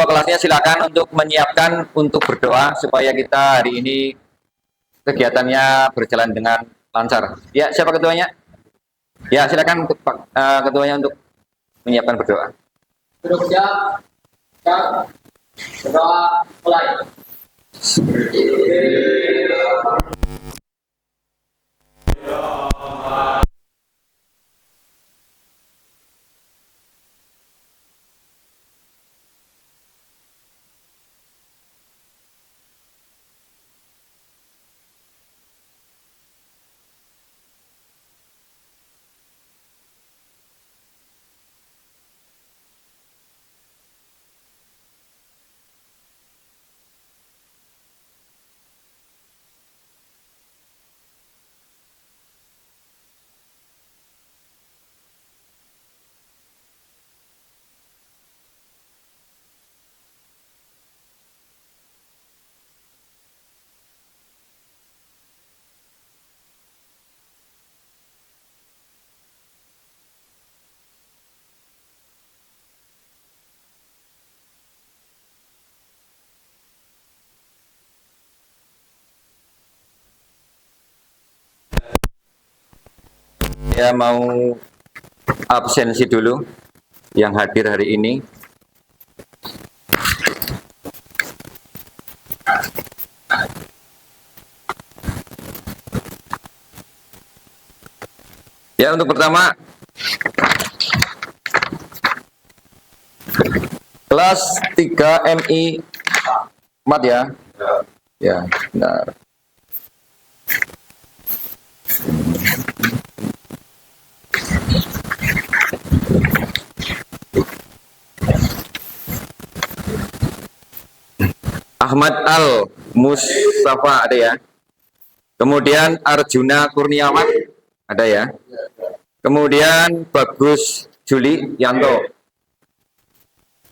ketua kelasnya silakan untuk menyiapkan untuk berdoa supaya kita hari ini kegiatannya berjalan dengan lancar. Ya, siapa ketuanya? Ya, silakan untuk ketuanya untuk menyiapkan berdoa. Berdoa, berdoa mulai. Saya mau absensi dulu yang hadir hari ini. Ya, untuk pertama kelas 3 MI 4 ya. Ya, benar. Ahmad Al Mustafa ada ya. Kemudian Arjuna Kurniawan ada ya. Kemudian Bagus Juli Yanto.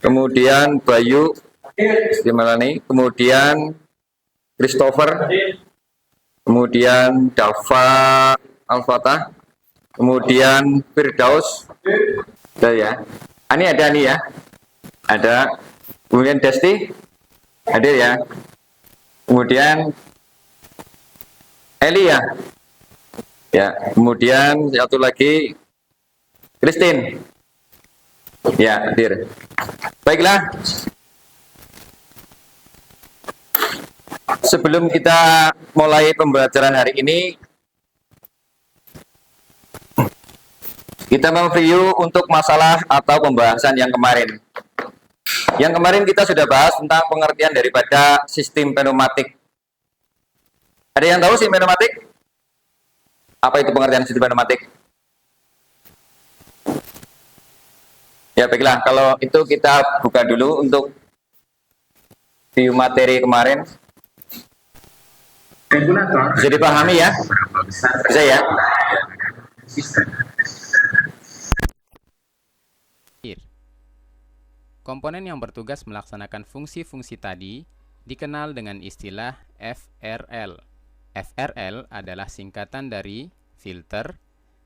Kemudian Bayu Stimalani. Kemudian Christopher. Kemudian Dava Al-Fatah. Kemudian Firdaus. Ada ya. Ini ada nih ya. Ada. Kemudian Desti. Hadir ya. Kemudian Eli ya. Ya, kemudian satu lagi Christine. Ya, hadir. Baiklah. Sebelum kita mulai pembelajaran hari ini, kita mereview untuk masalah atau pembahasan yang kemarin. Yang kemarin kita sudah bahas tentang pengertian daripada sistem pneumatik. Ada yang tahu sistem pneumatik? Apa itu pengertian sistem pneumatik? Ya baiklah, kalau itu kita buka dulu untuk view materi kemarin. Bisa dipahami ya? Bisa ya? Komponen yang bertugas melaksanakan fungsi-fungsi tadi dikenal dengan istilah FRL. FRL adalah singkatan dari filter,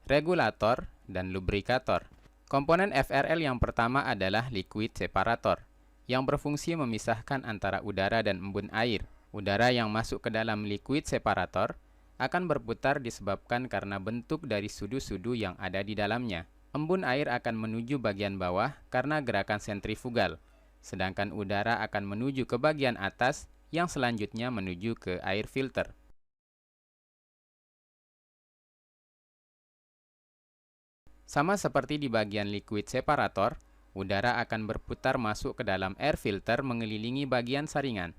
regulator, dan lubrikator. Komponen FRL yang pertama adalah liquid separator, yang berfungsi memisahkan antara udara dan embun air. Udara yang masuk ke dalam liquid separator akan berputar disebabkan karena bentuk dari sudu-sudu yang ada di dalamnya. Embun air akan menuju bagian bawah karena gerakan sentrifugal, sedangkan udara akan menuju ke bagian atas yang selanjutnya menuju ke air filter. Sama seperti di bagian liquid separator, udara akan berputar masuk ke dalam air filter mengelilingi bagian saringan.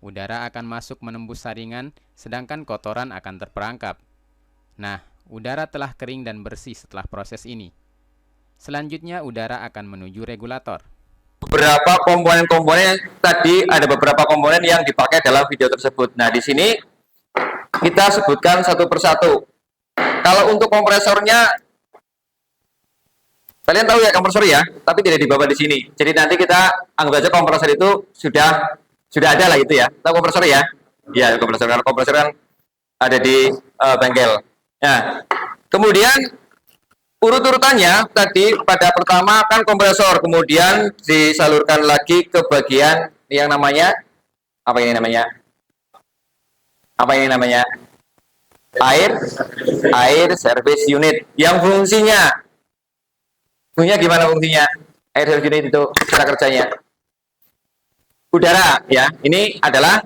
Udara akan masuk menembus saringan, sedangkan kotoran akan terperangkap. Nah, udara telah kering dan bersih setelah proses ini. Selanjutnya, udara akan menuju regulator. Beberapa komponen-komponen tadi ada beberapa komponen yang dipakai dalam video tersebut. Nah, di sini kita sebutkan satu persatu. Kalau untuk kompresornya, kalian tahu ya kompresor ya, tapi tidak dibawa di sini. Jadi nanti kita anggap aja kompresor itu sudah ada lah itu ya. Tahu kompresor ya? Ya, kompresor kan ada di bengkel. Nah, kemudian urut-urutannya tadi pada pertama kan kompresor, kemudian disalurkan lagi ke bagian yang namanya apa ini namanya? Apa ini namanya? Air service unit yang fungsinya gimana fungsinya? Air service unit itu cara kerjanya udara ya. Ini adalah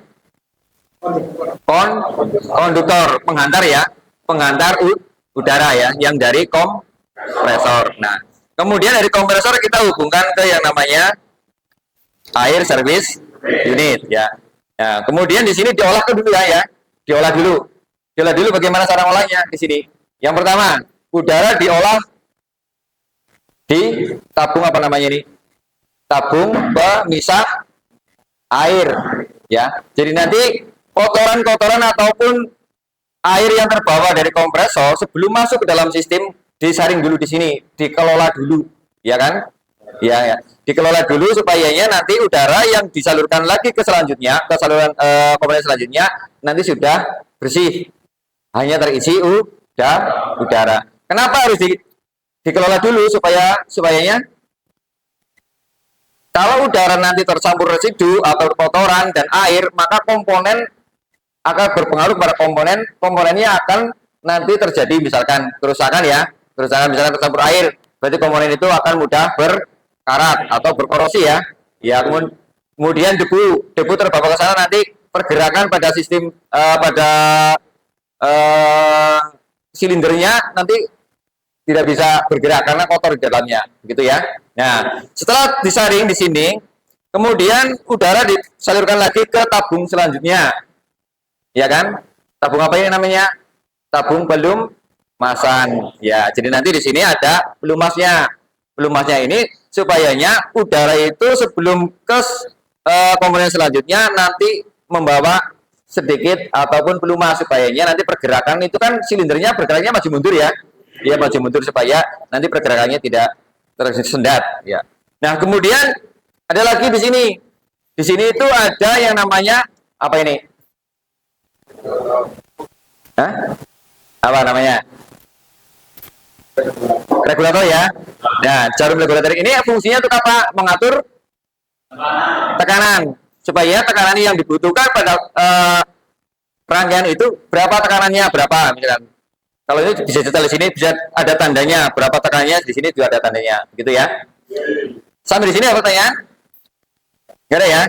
konduktor, penghantar ya, penghantar udara ya, yang dari kompresor. Nah, kemudian dari kompresor kita hubungkan ke yang namanya air service unit ya. Nah, kemudian di sini diolah dulu ya, diolah dulu. Diolah dulu bagaimana cara olahnya di sini. Yang pertama, udara diolah di tabung apa namanya ini? Tabung pemisah air ya. Jadi nanti kotoran-kotoran ataupun air yang terbawa dari kompresor sebelum masuk ke dalam sistem disaring dulu di sini, dikelola dulu, ya kan? Ya, dikelola dulu supaya nanti udara yang disalurkan lagi ke selanjutnya, ke saluran kompresor selanjutnya nanti sudah bersih, hanya terisi udara. Kenapa harus dikelola dulu supayanya kalau udara nanti tercampur residu atau kotoran dan air, maka komponen akan berpengaruh pada komponennya akan nanti terjadi misalkan kerusakan misalkan tercampur air, berarti komponen itu akan mudah berkarat atau berkorosi ya kemudian debu terbawa ke sana, nanti pergerakan pada sistem silindernya nanti tidak bisa bergerak karena kotor di dalamnya, gitu ya. Nah, setelah disaring di sini, kemudian udara disalurkan lagi ke tabung selanjutnya, ya kan? Tabung apa ini namanya? Tabung pelumasan. Ya, jadi nanti di sini ada pelumasnya. Pelumasnya ini supayanya udara itu sebelum ke komponen selanjutnya nanti membawa sedikit ataupun pelumas supayanya nanti pergerakan itu kan silindernya bergeraknya maju mundur ya. Dia maju mundur supaya nanti pergerakannya tidak tersendat ya. Nah, kemudian ada lagi di sini. Di sini itu ada yang namanya apa ini? Hah? Apa namanya? Regulator ya. Nah, jarum regulator ini fungsinya untuk apa? Mengatur tekanan supaya tekanan yang dibutuhkan pada rangkaian itu berapa tekanannya berapa misalkan. Kalau ini bisa detail di sini bisa ada tandanya berapa tekanannya, di sini juga ada tandanya, gitu ya. Sampai di sini ada pertanyaan? Nggak ada ya?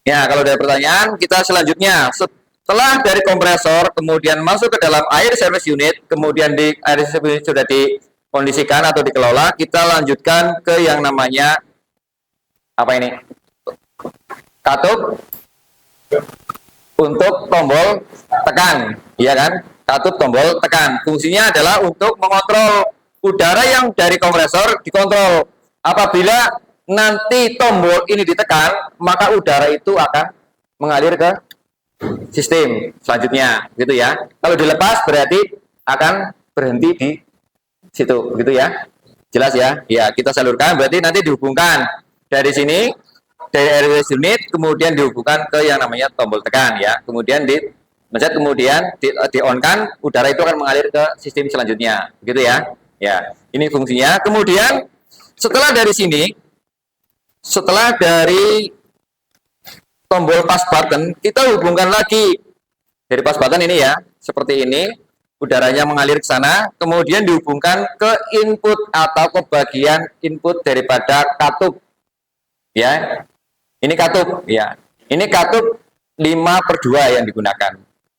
Ya, kalau ada pertanyaan, kita selanjutnya setelah dari kompresor kemudian masuk ke dalam air service unit, kemudian di air service unit sudah dikondisikan atau dikelola, kita lanjutkan ke yang namanya apa ini? Katup untuk tombol tekan, iya kan? Katup tombol tekan. Fungsinya adalah untuk mengontrol udara yang dari kompresor dikontrol. Apabila nanti tombol ini ditekan, maka udara itu akan mengalir ke sistem selanjutnya, gitu ya. Kalau dilepas berarti akan berhenti di situ, gitu ya. Jelas ya? Ya, kita salurkan berarti nanti dihubungkan dari sini dari airways unit kemudian dihubungkan ke yang namanya tombol tekan ya. Kemudian mencet kemudian di on kan udara itu akan mengalir ke sistem selanjutnya, gitu ya. Ya, ini fungsinya. Kemudian setelah dari sini, setelah dari tombol pass button, kita hubungkan lagi dari pass button ini ya, seperti ini, udaranya mengalir ke sana, kemudian dihubungkan ke input atau ke bagian input daripada katup. Ya, ini katup ya. Ini katup 5/2 yang digunakan.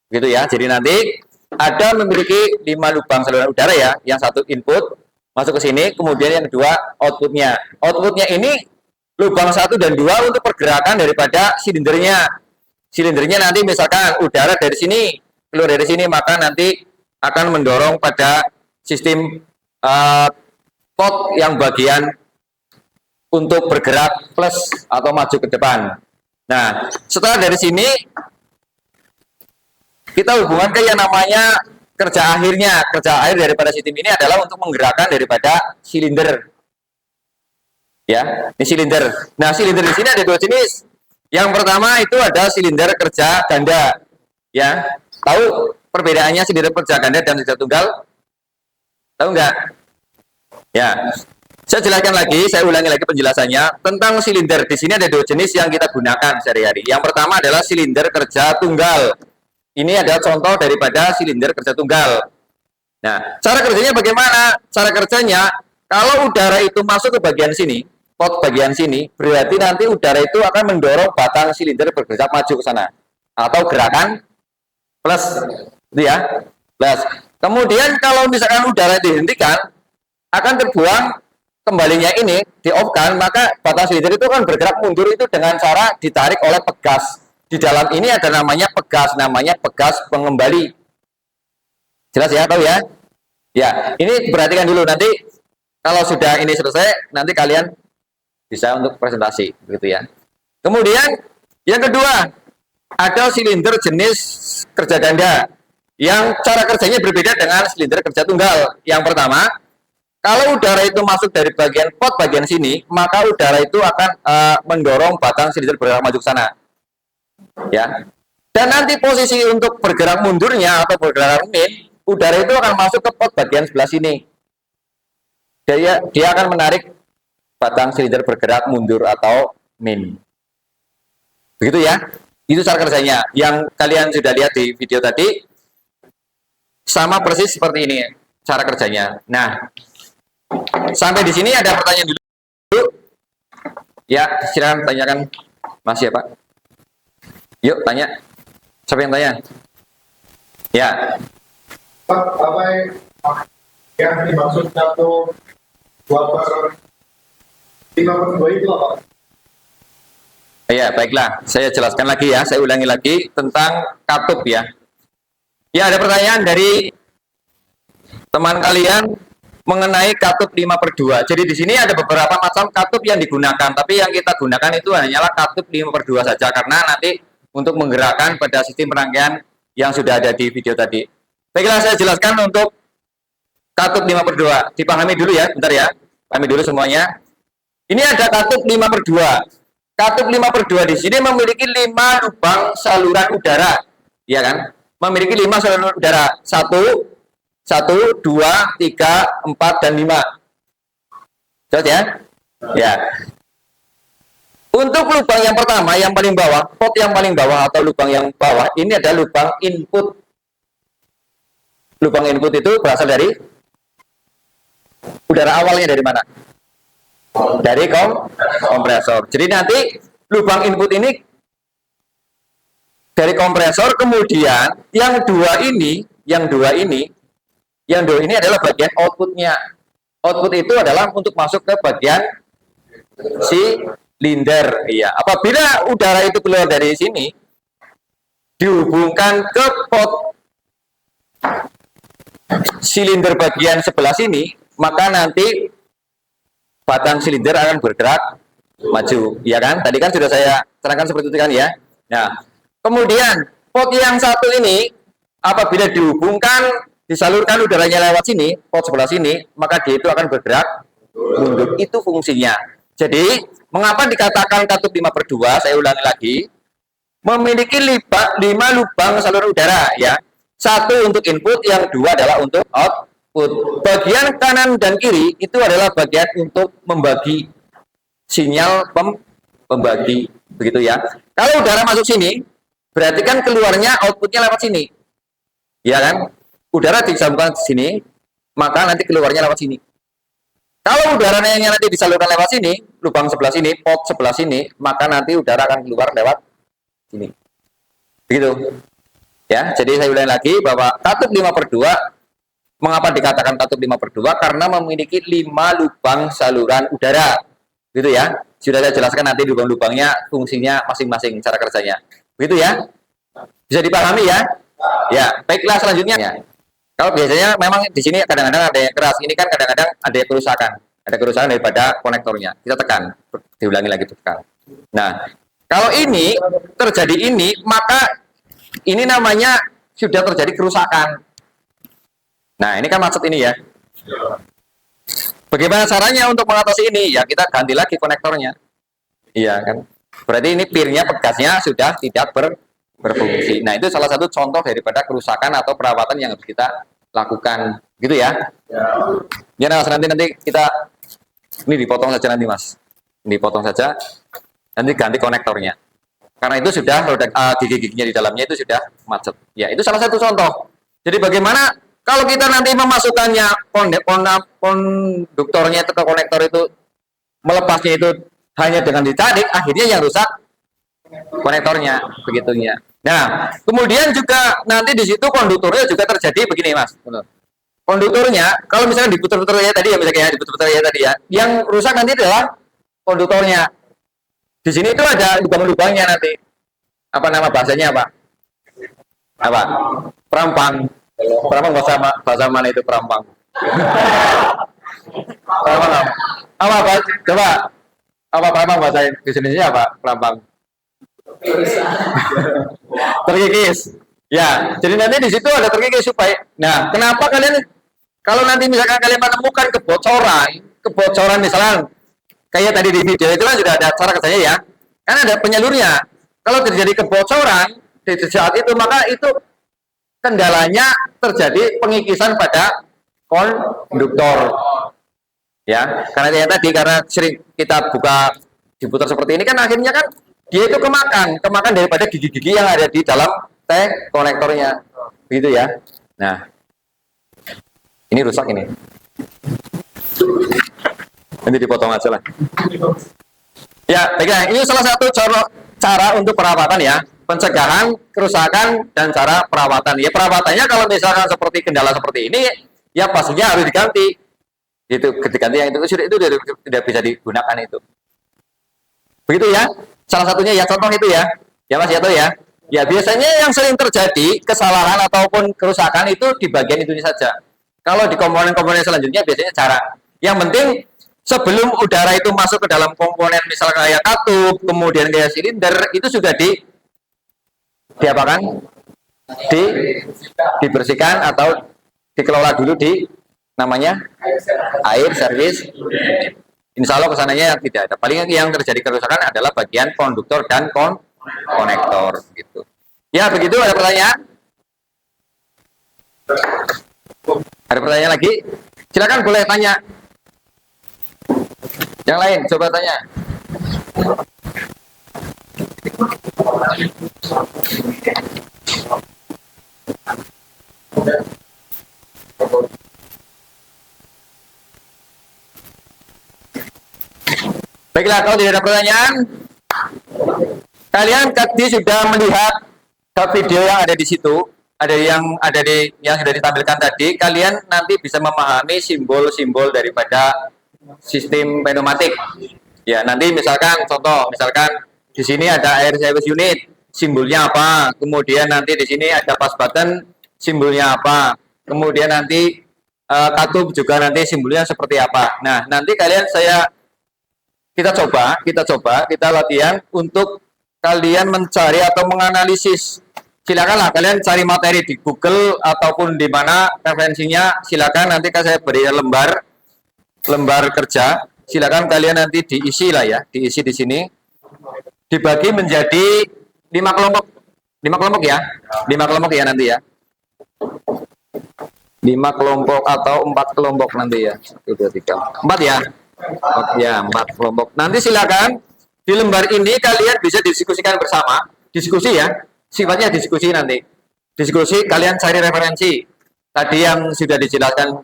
Gitu ya. Jadi nanti ada memiliki 5 lubang saluran udara ya. Yang satu input masuk ke sini, kemudian yang kedua outputnya. Outputnya ini lubang 1 dan 2 untuk pergerakan daripada silindernya. Silindernya nanti misalkan udara dari sini keluar dari sini, maka nanti akan mendorong pada sistem pot yang bagian untuk bergerak plus atau maju ke depan. Nah, setelah dari sini kita hubungan ke yang namanya kerja akhirnya. Kerja akhir daripada sistem ini adalah untuk menggerakkan daripada silinder. Ya, ini silinder. Nah, silinder di sini ada 2 jenis. Yang pertama itu ada silinder kerja ganda. Ya, tahu perbedaannya silinder kerja ganda dan silinder tunggal? Tahu nggak? Ya, saya jelaskan lagi, saya ulangi lagi penjelasannya tentang silinder. Di sini ada dua jenis yang kita gunakan sehari-hari. Yang pertama adalah silinder kerja tunggal. Ini adalah contoh daripada silinder kerja tunggal. Nah, cara kerjanya bagaimana? Cara kerjanya, kalau udara itu masuk ke bagian sini, pot bagian sini, berarti nanti udara itu akan mendorong batang silinder bergerak maju ke sana. Atau gerakan plus, itu ya, plus. Kemudian kalau misalkan udara dihentikan, akan terbuang kembalinya ini di off-kan, maka batang silinder itu akan bergerak mundur itu dengan cara ditarik oleh pegas. Di dalam ini ada namanya namanya pegas pengembali. Jelas ya, tahu ya? Ya, ini perhatikan dulu, nanti kalau sudah ini selesai, nanti kalian bisa untuk presentasi, begitu ya. Kemudian yang kedua, ada silinder jenis kerja ganda yang cara kerjanya berbeda dengan silinder kerja tunggal. Yang pertama, kalau udara itu masuk dari bagian pot bagian sini, maka udara itu akan mendorong batang silinder bergerak maju ke sana. Ya. Dan nanti posisi untuk bergerak mundurnya atau bergerak min, udara itu akan masuk ke pot bagian sebelah sini. Dia akan menarik batang silinder bergerak mundur atau min. Begitu ya. Itu cara kerjanya. Yang kalian sudah lihat di video tadi, sama persis seperti ini cara kerjanya. Nah, sampai di sini ada pertanyaan dulu. Ya, silakan tanyakan. Masih ya, Pak? Yuk, tanya. Siapa yang tanya? Ya. Pak, apa yang dimaksud satu 2/5/2 itu apa? Ya, baiklah. Saya jelaskan lagi ya. Saya ulangi lagi tentang katup ya. Ya, ada pertanyaan dari teman kalian mengenai katup 5/2. Jadi di sini ada beberapa macam katup yang digunakan, tapi yang kita gunakan itu hanyalah katup 5/2 saja karena nanti untuk menggerakkan pada sistem rangkaian yang sudah ada di video tadi. Baiklah, saya jelaskan untuk katup 5/2. Dipahami dulu ya, bentar ya. Pahami dulu semuanya. Ini ada katup 5/2. Katup 5/2 di sini memiliki 5 lubang saluran udara, ya kan? Memiliki 5 saluran udara. 1, 2, 3, 4, dan 5. Jelas ya? Ya. Untuk lubang yang pertama, yang paling bawah, pot yang paling bawah atau lubang yang bawah, ini adalah lubang input. Lubang input itu berasal dari udara awalnya dari mana? Dari kompresor. Jadi nanti lubang input ini dari kompresor, kemudian yang dua ini adalah bagian outputnya. Output itu adalah untuk masuk ke bagian silinder. Iya. Apabila udara itu keluar dari sini, dihubungkan ke pot silinder bagian sebelah sini, maka nanti batang silinder akan bergerak maju. Iya kan? Tadi kan sudah saya terangkan seperti itu kan ya. Nah, kemudian pot yang satu ini apabila dihubungkan, disalurkan udaranya lewat sini, pot sebelah sini, maka dia itu akan bergerak mundur. Itu fungsinya. Jadi, mengapa dikatakan katup 5/2? Saya ulangi lagi. Memiliki 5 lubang saluran udara ya. 1 untuk input, yang 2 adalah untuk output. Bagian kanan dan kiri itu adalah bagian untuk membagi sinyal pembagi, begitu ya. Kalau udara masuk sini, berarti kan keluarnya outputnya lewat sini. Ya kan? Udara disambungkan ke sini, maka nanti keluarnya lewat sini. Kalau udaranya yang nanti disalurkan lewat sini, lubang sebelah sini, pot sebelah sini, maka nanti udara akan keluar lewat sini. Begitu. Ya, jadi saya ulangi lagi bahwa katup 5/2, mengapa dikatakan katup 5/2? Karena memiliki 5 lubang saluran udara. Gitu ya. Sudah saya jelaskan nanti lubang-lubangnya, fungsinya masing-masing, cara kerjanya. Begitu ya. Bisa dipahami ya? Ya, baiklah selanjutnya. Ya. Kalau biasanya memang di sini kadang-kadang ada yang keras, ini kan kadang-kadang ada kerusakan daripada konektornya. Kita tekan, diulangi lagi tekan. Nah, kalau ini terjadi ini, maka ini namanya sudah terjadi kerusakan. Nah, ini kan maksud ini ya. Bagaimana caranya untuk mengatasi ini? Ya, kita ganti lagi konektornya. Iya kan? Berarti ini pirnya, pegasnya sudah tidak berfungsi. Nah, itu salah satu contoh daripada kerusakan atau perawatan yang harus kita lakukan, gitu ya. Ya Mas, nanti kita ini dipotong saja nanti Mas, dipotong saja, nanti ganti konektornya. Karena itu sudah roda gigi-giginya di dalamnya itu sudah macet. Ya itu salah satu contoh. Jadi bagaimana kalau kita nanti memasukkannya konduktornya itu ke konektor itu, melepasnya itu hanya dengan ditarik, akhirnya yang rusak konektornya, begitunya. Nah, kemudian juga nanti di situ konduktornya juga terjadi begini Mas. Konduktornya, kalau misalnya diputar-putar ya tadi ya, misalnya diputar-putar ya tadi ya, yang rusak nanti adalah konduktornya. Di sini itu ada lubang-lubangnya nanti. Apa nama bahasanya apa? Apa? Perampang. Perampang bahasa mana itu perampang? Perampang apa? Coba. Apa perampang bahasa Indonesia apa? Perampang. Terkikis. Ya, jadi nanti di situ ada terkikis supaya. Nah, kenapa kalian kalau nanti misalkan kalian menemukan kebocoran misalnya kayak tadi di video itu kan sudah ada cara kerjanya ya, kan ada penyalurnya. Kalau terjadi kebocoran di saat itu, maka itu kendalanya terjadi pengikisan pada konduktor. Ya, karena tadi karena sering kita diputar seperti ini kan akhirnya kan dia itu kemakan daripada gigi-gigi yang ada di dalam konektornya, begitu ya. Nah, ini rusak ini. Nanti dipotong aja lah. Ya, baiklah. Ini salah satu cara untuk perawatan ya, pencegahan kerusakan dan cara perawatan. Ya perawatannya kalau misalkan seperti kendala seperti ini, ya pastinya harus diganti. Itu diganti yang itu tidak bisa digunakan itu. Begitu ya. Salah satunya ya contoh itu ya. Ya Mas Yato ya. Ya biasanya yang sering terjadi kesalahan ataupun kerusakan itu di bagian itu saja. Kalau di komponen-komponen selanjutnya biasanya cara. Yang penting sebelum udara itu masuk ke dalam komponen misalnya kayak katup, kemudian kayak silinder, itu sudah diapakan? Dibersihkan atau dikelola dulu di namanya air service. Insya Allah kesananya tidak ada. Paling yang terjadi kerusakan adalah bagian konduktor dan konektor gitu. Ya begitu. Ada pertanyaan? Ada pertanyaan lagi? Silakan boleh tanya. Yang lain coba tanya. Baiklah, kalau tidak ada pertanyaan, kalian tadi sudah melihat video yang ada di situ, yang sudah ditampilkan tadi. Kalian nanti bisa memahami simbol-simbol daripada sistem pneumatik. Ya, nanti misalkan contoh, di sini ada air service unit, simbolnya apa? Kemudian nanti di sini ada pass button, simbolnya apa? Kemudian nanti katup juga nanti simbolnya seperti apa. Nah, nanti kita latihan untuk kalian mencari atau menganalisis. Silakanlah kalian cari materi di Google ataupun di mana referensinya. Silakan nanti saya beri lembar kerja. Silakan kalian nanti diisi lah ya, diisi di sini. Dibagi menjadi 5 kelompok. 5 kelompok ya. 5 kelompok ya nanti ya. 5 kelompok atau 4 kelompok nanti ya. 1, 2, 3. 4 ya. Ya, 4 kelompok. Nanti silakan di lembar ini kalian bisa diskusikan bersama. Diskusi ya. Sifatnya diskusi nanti. Diskusi kalian cari referensi. Tadi yang sudah dijelaskan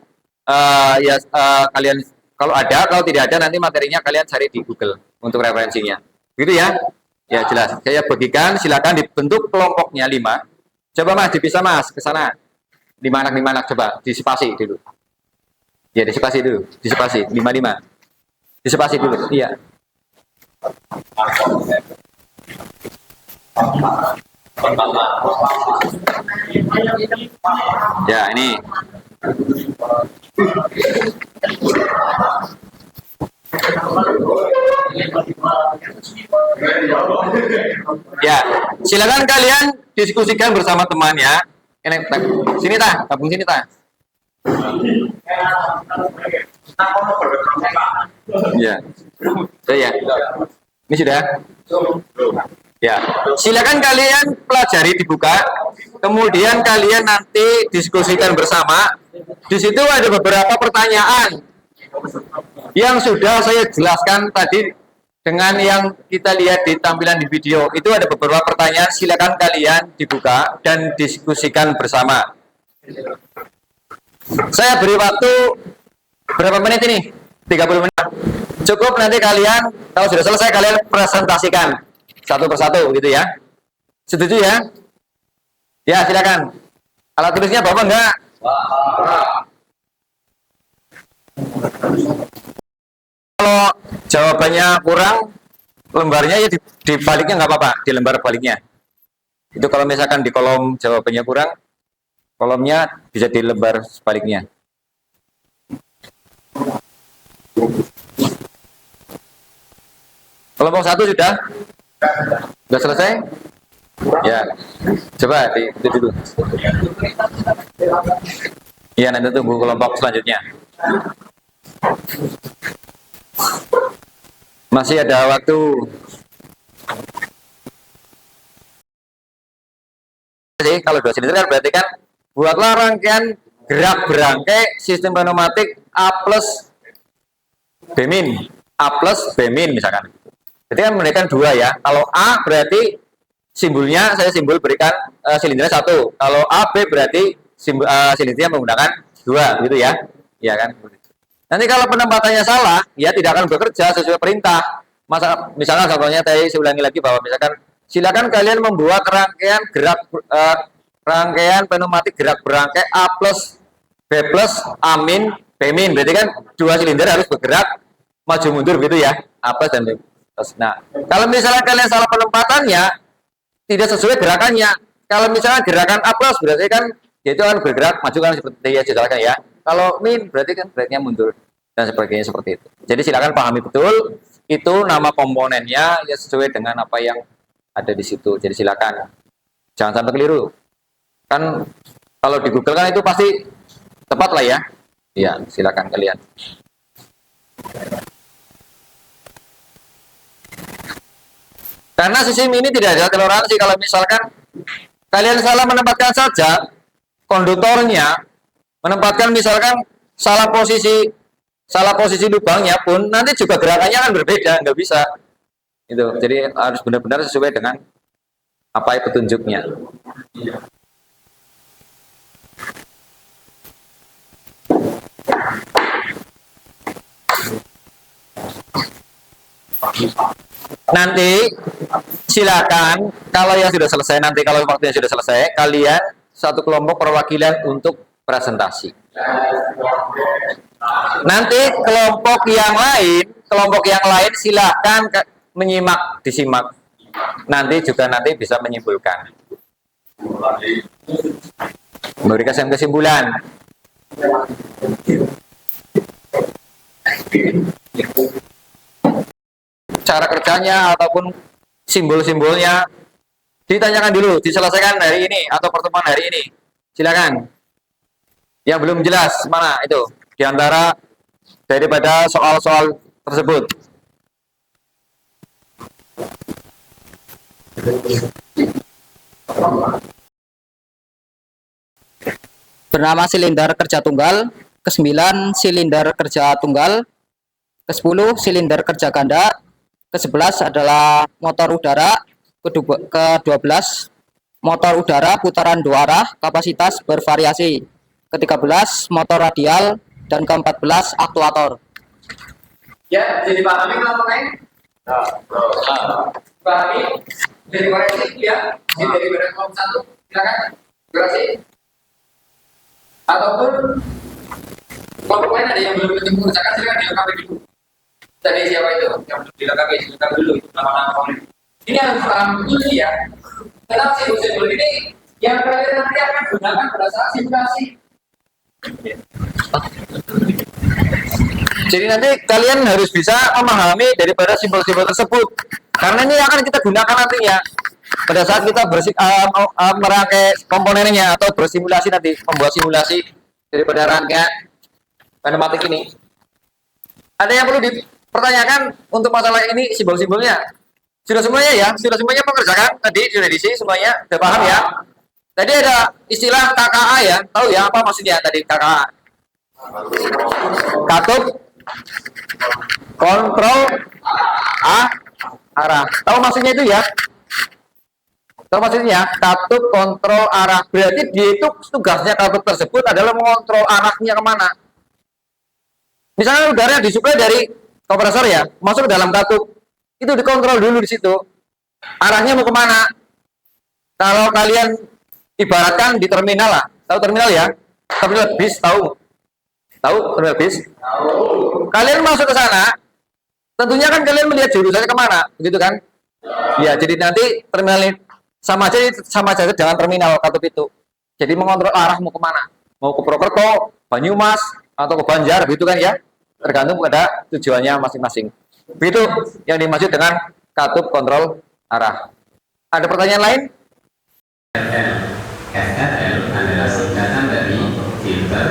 kalian kalau tidak ada nanti materinya kalian cari di Google untuk referensinya. Gitu ya. Ya jelas. Saya bagikan, silakan dibentuk kelompoknya 5. Coba Mas dipisah Mas ke sana. 5 anak coba disepasi dulu. Ya disepasi dulu, disepasi 5. Disepasi dulu. Iya. Ya, ini. Ya, silakan kalian diskusikan bersama teman ya. Sini tah, gabung sini tah. Ya. Ya. Ini sudah. Ya. Silakan kalian pelajari dibuka. Kemudian kalian nanti diskusikan bersama. Di situ ada beberapa pertanyaan yang sudah saya jelaskan tadi dengan yang kita lihat di tampilan di video. Itu ada beberapa pertanyaan, silakan kalian dibuka dan diskusikan bersama. Saya beri waktu berapa menit ini? 30 menit. Cukup, nanti kalian kalau sudah selesai kalian presentasikan satu persatu gitu ya. Setuju ya? Ya, silakan. Alat tulisnya Bapak enggak? Kalau jawabannya kurang, lembarnya ya di baliknya nggak apa-apa, di lembar baliknya. Itu kalau misalkan di kolom jawabannya kurang, kolomnya bisa di lembar sebaliknya. Kelompok 1 sudah? Sudah selesai? Ya, coba itu dulu. Iya, nanti tunggu kelompok selanjutnya. Masih ada waktu. Jadi kalau 2 silinder kan berarti kan buatlah rangkaian gerak berangkai sistem pneumatik A plus B min, A plus B min misalkan. Jadi kan memberikan 2 ya. Kalau A berarti simbolnya saya simbol berikan silindernya 1. Kalau A B berarti simbol silindernya menggunakan 2 gitu ya. Iya kan? Nanti kalau penempatannya salah, ya tidak akan bekerja sesuai perintah. Misalkan contohnya tadi saya ulangi lagi bahwa misalkan silakan kalian membuat rangkaian rangkaian pneumatik gerak berangkai A plus B plus A min B min. Berarti kan 2 silinder harus bergerak maju mundur gitu ya. A plus dan B plus. Nah, kalau misalnya kalian salah penempatannya, tidak sesuai gerakannya. Kalau misalnya gerakan A plus berarti kan itu akan bergerak maju kan seperti yang dijelaskan ya. Kalau min berarti kan geraknya mundur dan sebagainya seperti itu. Jadi silakan pahami betul itu nama komponennya ya sesuai dengan apa yang ada di situ. Jadi silakan jangan sampai keliru. Kan kalau di Google kan itu pasti tepat lah ya. Iya, silakan kalian. Karena sistem ini tidak ada toleransi kalau misalkan kalian salah menempatkan saja konduktornya, menempatkan misalkan salah posisi lubangnya pun nanti juga gerakannya akan berbeda, nggak bisa. Itu. Jadi harus benar-benar sesuai dengan apa petunjuknya. Nanti silakan kalau yang sudah selesai, nanti kalau waktunya sudah selesai, kalian satu kelompok perwakilan untuk presentasi. Nanti kelompok yang lain silakan disimak. Nanti juga bisa menyimpulkan. Memberikan kesimpulan. Cara kerjanya ataupun simbol-simbolnya ditanyakan dulu, diselesaikan hari ini atau pertemuan hari ini. Silakan. Yang belum jelas mana itu di antara daripada soal-soal tersebut. Bernama silinder kerja tunggal, ke-9 silinder kerja tunggal, ke-10 silinder kerja ganda, ke-11 adalah motor udara, ke-12 motor udara putaran 2 arah, kapasitas bervariasi, ke-13 motor radial, dan ke-14 aktuator. Ya, jadi pahami kelompoknya? Pahami? Dari koreksi ya? Dari kelompok 1, silakan koreksi. Ataupun kelompok lain ada yang belum mengerjakan, silakan dilengkapi dulu. Tadi siapa itu? Yang belum dilengkapi dulu itu nama-nama komponen. Ini harus paham dulu ya. Kenapa simbol-simbol ini yang kalian nanti akan gunakan pada saat simulasi. Jadi nanti kalian harus bisa memahami daripada simbol-simbol tersebut, karena ini akan kita gunakan nantinya pada saat kita merangkai komponennya atau bersimulasi nanti, membuat simulasi daripada rangkaian pneumatik ini. Ada yang perlu dipertanyakan untuk masalah ini simbol-simbolnya? Sudah semuanya ya? Sudah semuanya mengerjakan tadi sudah diisi semuanya? Sudah paham ya? Tadi ada istilah KKA ya, tahu ya apa maksudnya tadi KKA? Katup kontrol arah. Tahu maksudnya itu ya? Tahu maksudnya? Katup kontrol arah. Berarti dia itu tugasnya katup tersebut adalah mengontrol arahnya kemana. Misalnya udara disuplai dari kompresor ya, masuk ke dalam katup, itu dikontrol dulu di situ. Arahnya mau kemana? Kalau kalian ibaratkan di terminal lah, tahu terminal ya? Terminal bis, tahu terminal bis? Kalian masuk ke sana, tentunya kan kalian melihat jurusannya kemana, begitu kan? Ya, jadi nanti terminal ini sama aja dengan terminal katup itu. Jadi mengontrol arah mau kemana? Mau ke Purwokerto, Banyumas, atau ke Banjar, gitu kan ya? Tergantung pada tujuannya masing-masing. Begitu yang dimaksud dengan katup kontrol arah. Ada pertanyaan lain? FRL adalah singkatan dari filter,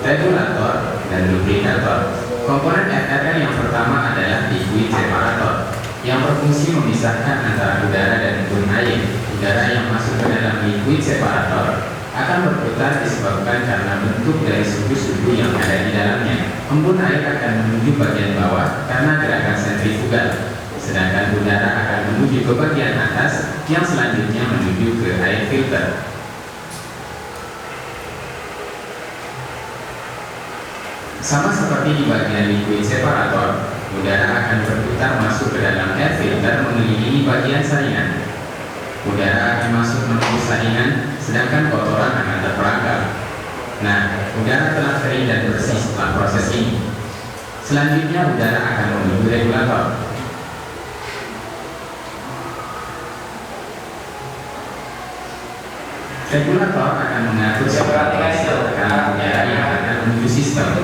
regulator, dan lubrikator. Komponen FRL yang pertama adalah liquid separator, yang berfungsi memisahkan antara udara dan embun air. Udara yang masuk ke dalam liquid separator akan berputar disebabkan karena bentuk dari suhu-suhu yang ada di dalamnya. Embun air akan menuju bagian bawah karena gerakan sentrifugal, sedangkan udara akan menuju ke bagian atas yang selanjutnya menuju ke air filter. Sama seperti di bagian liquid separator, udara akan berputar masuk ke dalam air filter mengelilingi bagian saringan. Udara akan masuk menuju saringan, sedangkan kotoran akan terperangkap. Nah, udara telah kering dan bersih setelah proses ini. Selanjutnya, udara akan menuju regulator. Regulator akan mengatur sirkulasi tekanan udara yang akan menuju sistem.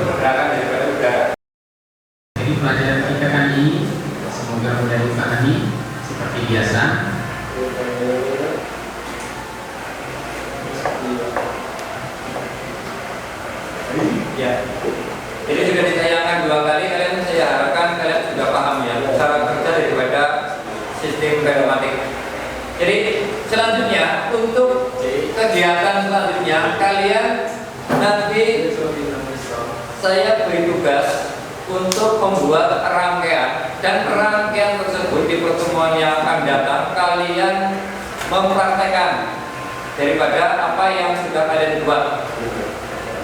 Jadi pelajaran kita kali ini semoga mudah dipahami. Seperti biasa, Ya. Ini sudah ditayangkan 2 kali, saya harapkan kalian sudah paham ya cara kerja daripada sistem pneumatik. Jadi selanjutnya untuk kegiatan selanjutnya kalian nanti saya beri tugas untuk membuat rangkaian, dan rangkaian tersebut di pertemuan yang akan datang kalian mempraktekkan daripada apa yang sudah kalian buat.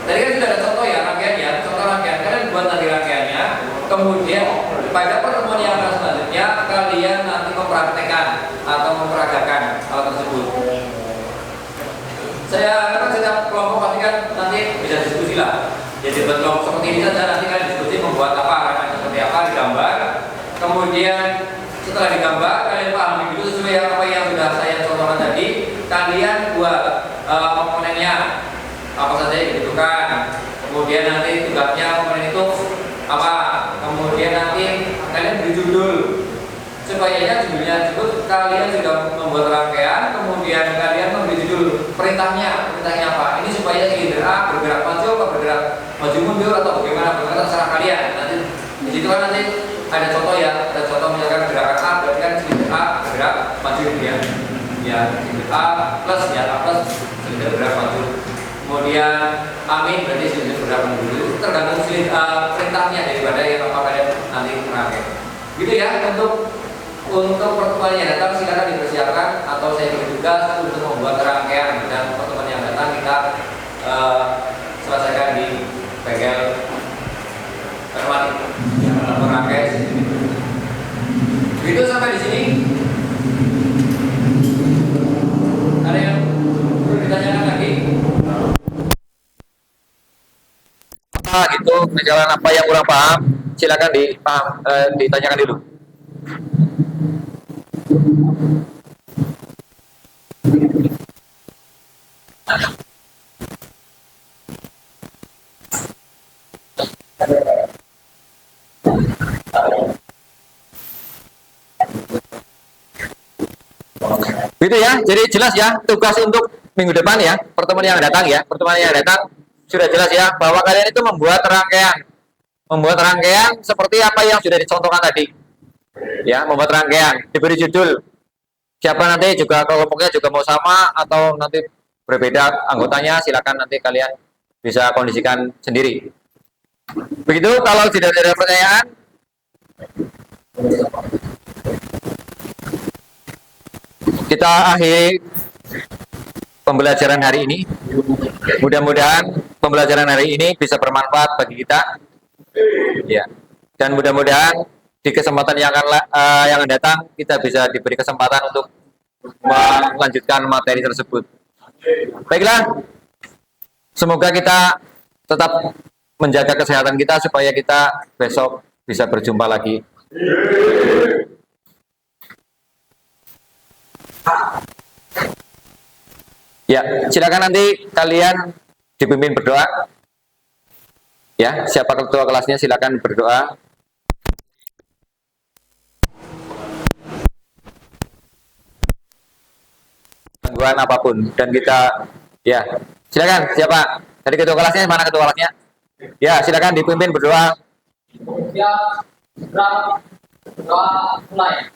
Tadi kan sudah ada contoh ya rangkaiannya, contoh rangkaian kalian buat nanti rangkaiannya, kemudian pada pertemuan yang akan selanjutnya kalian nanti mempraktekkan atau memperagakan hal tersebut. Saya harapkan setiap kelompok pasti kan nanti bisa diskusi lah. Jadi buat kelompok seperti ini saja nanti kalian diskusi membuat apa, rangkaian seperti apa, digambar. Kemudian setelah digambar kalian pahami dulu sesuai apa yang sudah saya contohkan tadi. Kalian buat komponennya apa saja yang dibutuhkan. Kemudian nanti tugasnya komponen itu apa. Kemudian nanti kalian beri judul supaya judulnya disebut kalian sudah membuat rangkaian. Kemudian kalian memberi judul perintahnya apa. Ini supaya silinder A bergerak maju atau bergerak maju mundur atau bagaimana terserah kalian. Nanti di situ kan nanti ada contoh ya, ada contoh misalkan gerakan A berarti kan silinder A bergerak maju ya. Ya silinder A plus ya A plus silinder bergerak maju. Kemudian amin berarti silinder bergerak mundur. Tergantung silinder perintahnya daripada yang apa kalian nanti rangkai. Gitu ya untuk pertemuan yang datang silakan dipersiapkan atau saya beri tugas untuk membuat rangkaian, dan pertemuan yang datang kita selesaikan di bengkel pneumatik yang merangkai sistem itu. Begitu sampai di sini. Ada yang perlu ditanyakan lagi? Gitu, jalan apa yang kurang paham, silakan ditanyakan dulu. Gitu ya, jadi jelas ya tugas untuk minggu depan ya, pertemuan yang datang ya, pertemuan yang datang sudah jelas ya bahwa kalian itu membuat rangkaian seperti apa yang sudah dicontohkan tadi ya, membuat rangkaian, diberi judul, siapa nanti juga kelompoknya juga mau sama atau nanti berbeda anggotanya, silakan nanti kalian bisa kondisikan sendiri. Begitu, kalau tidak ada pertanyaan, kita akhiri pembelajaran hari ini. Mudah-mudahan pembelajaran hari ini bisa bermanfaat bagi kita. Ya. Dan mudah-mudahan di kesempatan yang akan datang kita bisa diberi kesempatan untuk melanjutkan materi tersebut. Baiklah, semoga kita tetap menjaga kesehatan kita supaya kita besok bisa berjumpa lagi. Ya, silakan nanti kalian dipimpin berdoa. Ya, siapa ketua kelasnya silakan berdoa. Gangguan apapun dan kita, ya, silakan siapa dari ketua kelasnya, mana ketua kelasnya? Ya, silakan dipimpin berdoa. Ya, doa mulai.